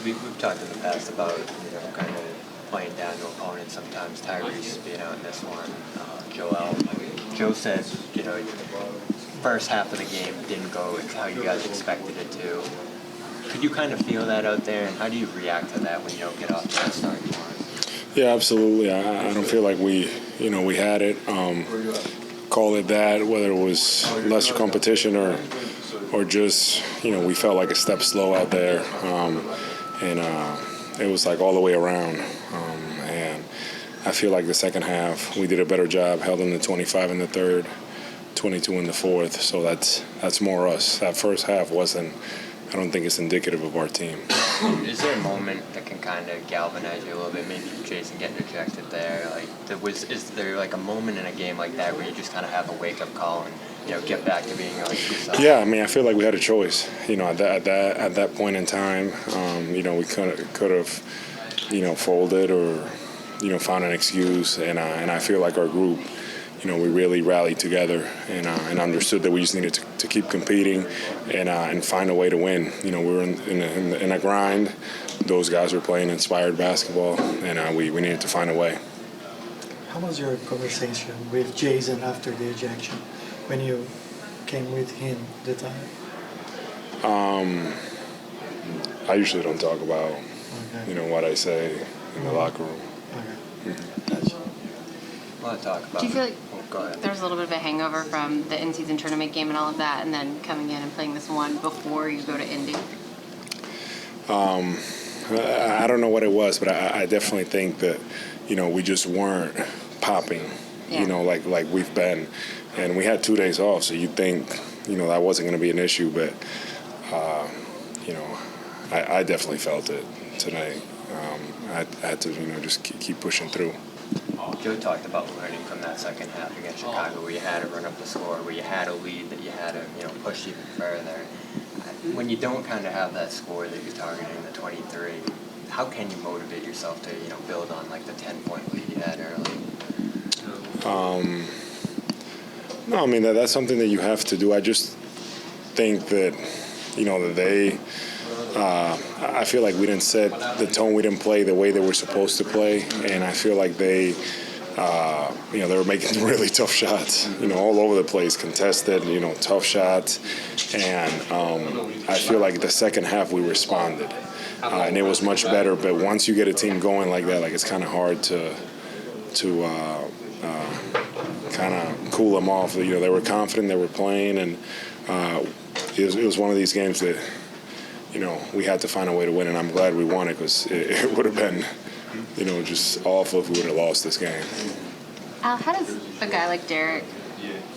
we've talked in the past about, kind of playing down to opponents sometimes. Tyrese being out in this one, Joe said, first half of the game didn't go how you guys expected it to. Could you kind of feel that out there, and how do you react to that when you don't get off to that start you want? Yeah, absolutely. I don't feel like we had it. Call it that, whether it was lesser competition or just, we felt like a step slow out there. And it was like all the way around. And I feel like the second half we did a better job, held them to 25 in the third, 22 in the fourth. So that's more us. That first half I don't think it's indicative of our team. Is there a moment that can kind of galvanize you a little bit? Maybe Jayson getting ejected there. Is there like a moment in a game like that where you just kind of have a wake-up call and get back to being like yourself? Yeah, I feel like we had a choice. At that point in time, we could have folded or found an excuse, and I feel like our group, we really rallied together and understood that we just needed to keep competing and find a way to win. We were in a grind. Those guys were playing inspired basketball, and we needed to find a way. How was your conversation with Jayson after the ejection when you came with him the time? I usually don't talk about what I say in the locker room. Okay. Mm-hmm. Gotcha. I want to talk about. Do you feel like go ahead. there's a little bit of a hangover from the in-season tournament game and all of that, and then coming in and playing this one before you go to Indy? I don't know what it was, but I definitely think that, we just weren't popping, like we've been. And we had 2 days off, so you'd think, that wasn't going to be an issue. But, I definitely felt it tonight. I had to, just keep pushing through. Joe talked about learning from that second half against Chicago, where you had to run up the score, where you had a lead that you had to, push even further. When you don't kind of have that score that you're targeting, the 23, how can you motivate yourself to, build on like the 10-point lead you had early? No, that's something that you have to do. I just think that, that they. I feel like we didn't set the tone. We didn't play the way they were supposed to play, and I feel like they were making really tough shots, all over the place, contested, tough shots, and I feel like the second half we responded, and it was much better. But once you get a team going like that, it's kind of hard to kind of cool them off. They were confident, they were playing, and it was one of these games that. We had to find a way to win, and I'm glad we won it because it would have been, just awful if we would have lost this game. Al, how does a guy like Derek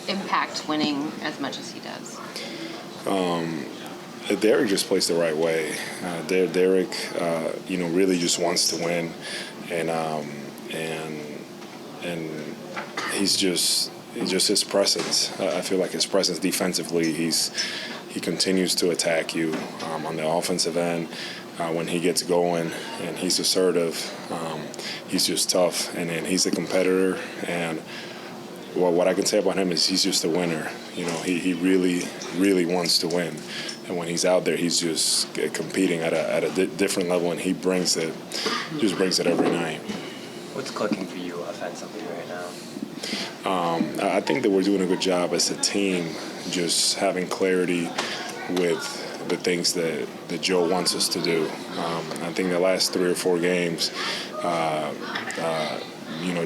impact winning as much as he does? Derek just plays the right way. Derek, really just wants to win, and he's just his presence. I feel like his presence defensively, he continues to attack you on the offensive end when he gets going, and he's assertive. He's just tough, and he's a competitor. And what I can say about him is he's just a winner. He really, really wants to win. And when he's out there, he's just competing at a different level, and he brings it every night. What's clicking for you offensively right now? I think that we're doing a good job as a team, just having clarity with the things that Joe wants us to do. I think the last 3 or 4 games,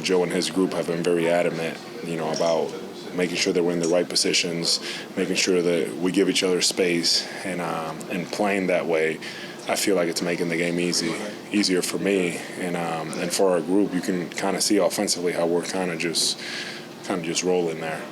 Joe and his group have been very adamant, about making sure that we're in the right positions, making sure that we give each other space, and playing that way. I feel like it's making the game easier for me, and for our group. You can kind of see offensively how we're kind of just rolling there.